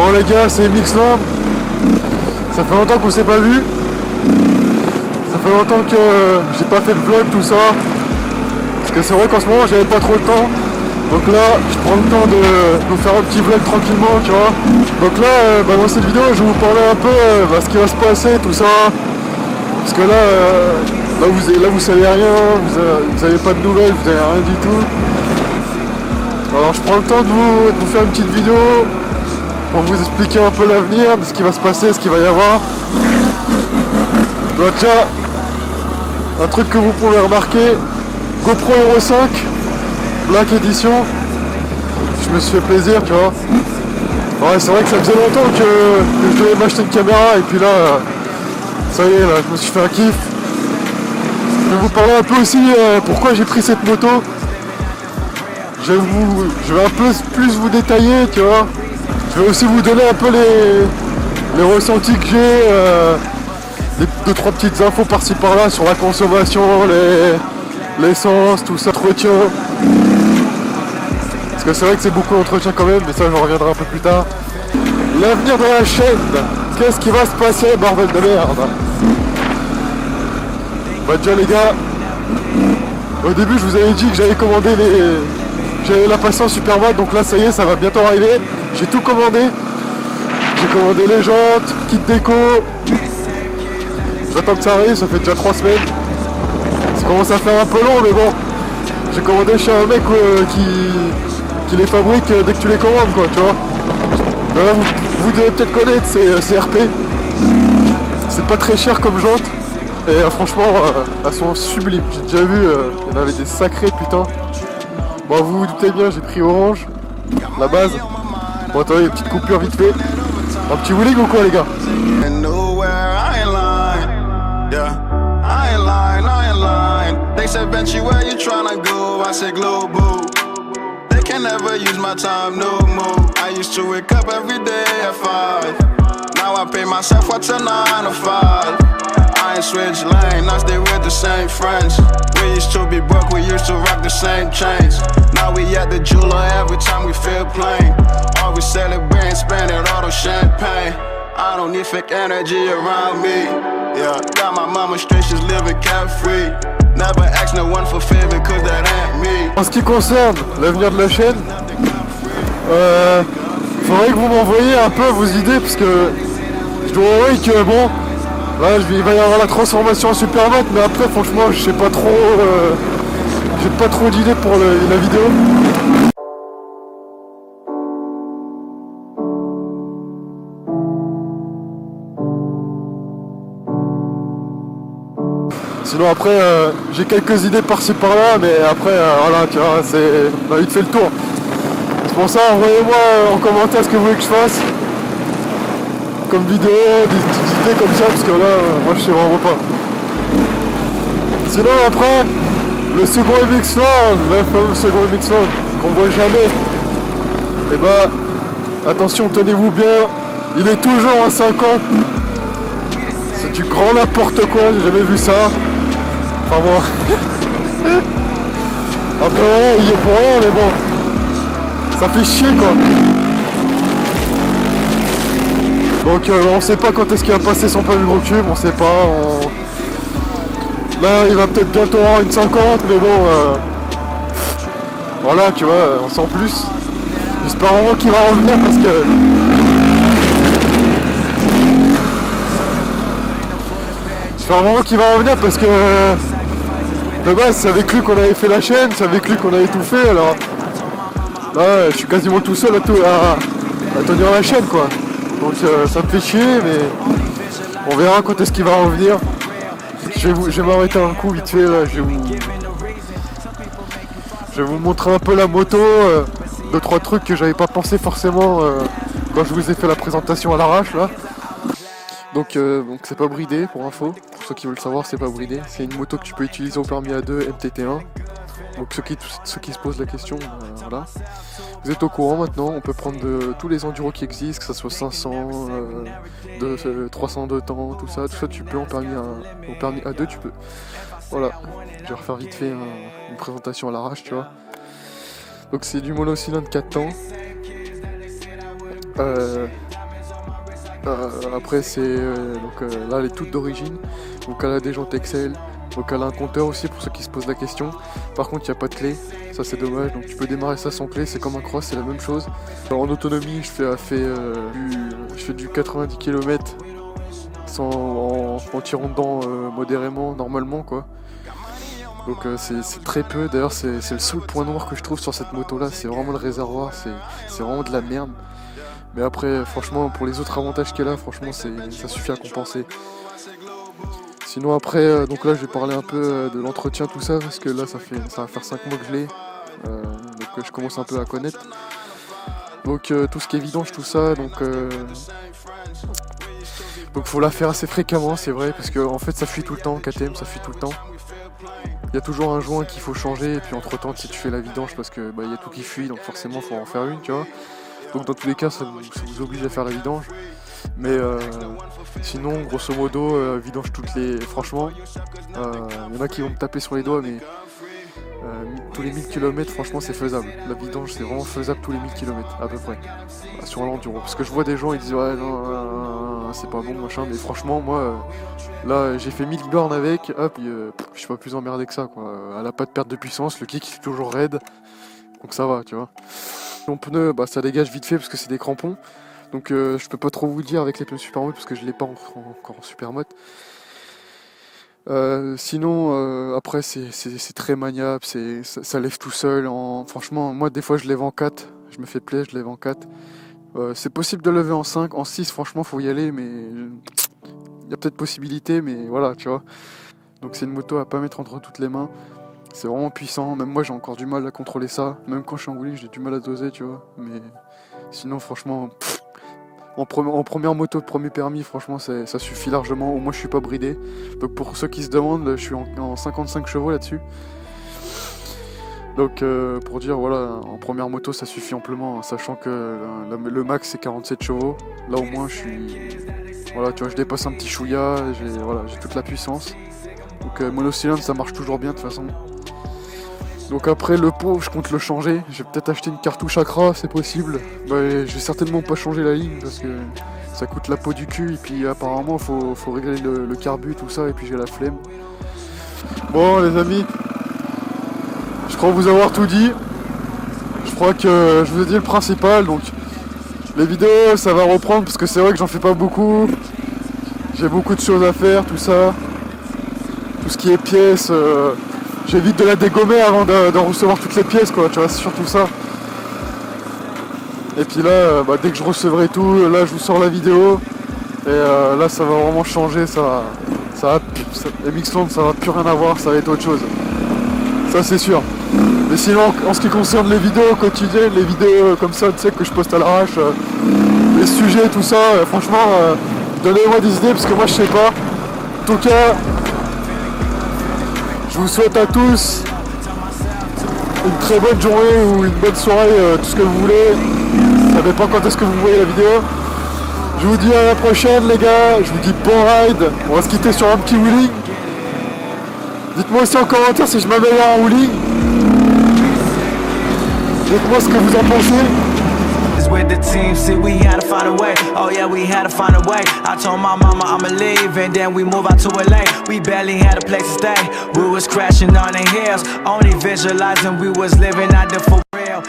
Bon les gars, c'est Mixland. Ça fait longtemps qu'on s'est pas vu. Ça fait longtemps que j'ai pas fait de vlog, tout ça. Parce que c'est vrai qu'en ce moment j'avais pas trop le temps. Donc là, je prends le temps de vous faire un petit vlog tranquillement, tu vois. Donc là, dans cette vidéo, je vais vous parler un peu ce qui va se passer, tout ça. Parce que là vous savez rien, vous avez pas de nouvelles, vous avez rien du tout. Alors je prends le temps de vous faire une petite vidéo pour vous expliquer un peu l'avenir, de ce qui va se passer, ce qu'il va y avoir. Donc déjà, un truc que vous pouvez remarquer, GoPro Hero 5, Black Edition. Je me suis fait plaisir, tu vois. Ouais, c'est vrai que ça faisait longtemps que je devais m'acheter une caméra et puis là, ça y est, là, je me suis fait un kiff. Je vais vous parler un peu aussi pourquoi j'ai pris cette moto. Je vais un peu plus vous détailler, tu vois. Je vais aussi vous donner un peu les ressentis que j'ai, 2-3 petites infos par-ci par-là sur la consommation, l'essence, tout ça, entretien. Parce que c'est vrai que c'est beaucoup d'entretien quand même, mais ça j'en reviendrai un peu plus tard. L'avenir de la chaîne, qu'est-ce qui va se passer, bordel de merde? Bah déjà les gars, au début je vous avais dit que j'avais commandé j'avais la patience Supermat, donc là ça y est, ça va bientôt arriver. J'ai tout commandé. J'ai commandé les jantes, kit déco. J'attends que ça arrive, ça fait déjà 3 semaines. Ça commence à faire un peu long, mais bon. J'ai commandé chez un mec qui les fabrique dès que tu les commandes, quoi, tu vois. Là, vous devez peut-être connaître, c'est CRP. C'est pas très cher comme jante. Et franchement, elles sont sublimes. J'ai déjà vu, il y en avait des sacrés, putain. Bon, vous vous doutez bien, j'ai pris orange, la base. Bon, attendez, une petite coupure vite fait. Un petit wheeling ou quoi, les gars? Can never use my time no more. I used to wake up every day at 5. Now I pay myself what's a 9 to 5. I ain't switch lane, I stay with the same friends. We used to be broke, we used to rock the same chains. Now we at the jeweler every time we feel plain. Always celebrating, spending all the champagne. I don't need fake energy around me. Yeah, got my mama straight, she's living carefree. Never ask no one for favor, cause that ain't me. En ce qui concerne l'avenir de la chaîne, faudrait que vous m'envoyiez un peu vos idées, parce que je dois avouer que bon, là il va y avoir la transformation en Supermat, mais après franchement je sais pas trop, j'ai pas trop d'idées pour la vidéo. Sinon après j'ai quelques idées par-ci par-là, mais après voilà, tu vois, on a vite fait le tour. C'est pour ça, envoyez-moi en commentaire ce que vous voulez que je fasse comme vidéo, des petites idées comme ça, parce que là moi je sais vraiment pas. Sinon après, le second Mixland, le fameux second Mixland qu'on voit jamais, et bah attention, tenez-vous bien, il est toujours à 50. C'est du grand n'importe quoi, j'ai jamais vu ça. Enfin bon. Après ouais, il est pour rien, mais bon. Ça fait chier quoi. Donc on sait pas quand est-ce qu'il va passer son permis de recul, on sait pas. Là il va peut-être bientôt avoir une 50, mais bon voilà, tu vois, on sent plus. J'espère vraiment qu'il va revenir parce que j'espère vraiment qu'il va revenir parce que de base c'est avec lui qu'on avait fait la chaîne, c'est avec lui qu'on avait tout fait, alors là je suis quasiment tout seul à tenir la chaîne quoi. Donc ça me fait chier, mais on verra quand est-ce qu'il va revenir. Je vais m'arrêter un coup vite fait là, je vais vous montrer un peu la moto, 2-3 trucs que j'avais pas pensé forcément quand je vous ai fait la présentation à l'arrache là. Donc c'est pas bridé pour info, pour ceux qui veulent savoir, c'est pas bridé, c'est une moto que tu peux utiliser au permis A2 MTT1. Donc ceux qui se posent la question, voilà. Vous êtes au courant maintenant, on peut prendre tous les enduros qui existent, que ce soit 500, 300 de temps, tout ça tu peux au permis A2 tu peux. Voilà, je vais refaire vite fait une présentation à l'arrache, tu vois. Donc c'est du monocylindre 4 temps. Après c'est là elle est toute d'origine, donc elle a des jantes Excel, donc elle a un compteur aussi pour ceux qui se posent la question. Par contre il n'y a pas de clé, ça c'est dommage, donc tu peux démarrer ça sans clé, c'est comme un cross, c'est la même chose. Alors, en autonomie je fais du 90 km en tirant dedans modérément, normalement quoi. Donc c'est très peu, d'ailleurs c'est le seul point noir que je trouve sur cette moto là, c'est vraiment le réservoir, c'est vraiment de la merde. Mais après franchement pour les autres avantages qu'elle a, franchement ça suffit à compenser. Sinon après, donc là je vais parler un peu de l'entretien tout ça, parce que là ça va faire 5 mois que je l'ai, donc je commence un peu à connaître. Donc tout ce qui est vidange, tout ça, donc faut la faire assez fréquemment, c'est vrai, parce que en fait ça fuit tout le temps, KTM ça fuit tout le temps. Il y a toujours un joint qu'il faut changer, et puis entre temps si tu fais la vidange, parce que il y a tout qui fuit, donc forcément faut en faire une, tu vois. Donc dans tous les cas ça vous oblige à faire la vidange. Mais sinon grosso modo vidange toutes les... Franchement, il y en a qui vont me taper sur les doigts, mais tous les 1000 km franchement c'est faisable. La vidange c'est vraiment faisable tous les 1000 km à peu près. Sur un enduro. Parce que je vois des gens ils disent ouais non c'est pas bon machin, mais franchement moi là j'ai fait 1000 bornes avec, hop, je suis pas plus emmerdé que ça quoi. Elle a pas de perte de puissance, le kick est toujours raide, donc ça va tu vois. Mon pneu ça dégage vite fait parce que c'est des crampons, donc je peux pas trop vous dire avec les pneus super mode parce que je l'ai pas encore en super mode. Sinon après c'est très maniable, ça lève tout seul franchement moi des fois je lève en 4, je me fais plaisir, je lève en 4. C'est possible de lever en 5, en 6 franchement faut y aller, mais il y a peut-être possibilité, mais voilà tu vois. Donc c'est une moto à pas mettre entre toutes les mains, c'est vraiment puissant, même moi j'ai encore du mal à contrôler ça, même quand je suis en wheelie j'ai du mal à doser tu vois, mais sinon franchement en première moto de premier permis franchement ça suffit largement, au moins je suis pas bridé. Donc pour ceux qui se demandent, je suis en 55 chevaux là-dessus. Donc pour dire voilà, en première moto ça suffit amplement, sachant que le max c'est 47 chevaux. Là au moins je suis... Voilà tu vois, je dépasse un petit chouïa, j'ai toute la puissance. Donc monocylindre ça marche toujours bien de toute façon. Donc après le pot je compte le changer, je vais peut-être acheter une cartouche Accra, c'est possible. Je vais certainement pas changer la ligne parce que ça coûte la peau du cul, et puis apparemment faut régler le carbu tout ça, et puis j'ai la flemme. Bon les amis, je crois vous avoir tout dit. Je crois que je vous ai dit le principal, donc les vidéos ça va reprendre parce que c'est vrai que j'en fais pas beaucoup. J'ai beaucoup de choses à faire, tout ça. Tout ce qui est pièces, j'évite de la dégommer avant d'en recevoir toutes les pièces quoi, tu vois, c'est surtout ça. Et puis là, dès que je recevrai tout, là je vous sors la vidéo. Et là ça va vraiment changer, MXland ça va plus rien avoir, ça va être autre chose. Ça c'est sûr. Mais sinon en ce qui concerne les vidéos quotidiennes, les vidéos comme ça, tu sais, que je poste à l'arrache, les sujets, tout ça, franchement, donnez-moi des idées parce que moi je sais pas. En tout cas, je vous souhaite à tous une très bonne journée ou une bonne soirée, tout ce que vous voulez. Ça dépend quand est-ce que vous voyez la vidéo. Je vous dis à la prochaine les gars, je vous dis bon ride. On va se quitter sur un petit wheeling. Dites-moi aussi en commentaire si je m'améliore en wheeling. Dites-moi ce que vous en pensez. With the team, see we had to find a way. Oh yeah, we had to find a way. I told my mama I'ma leave, and then we move out to LA. We barely had a place to stay. We was crashing on the hills, only visualizing we was living out there for real.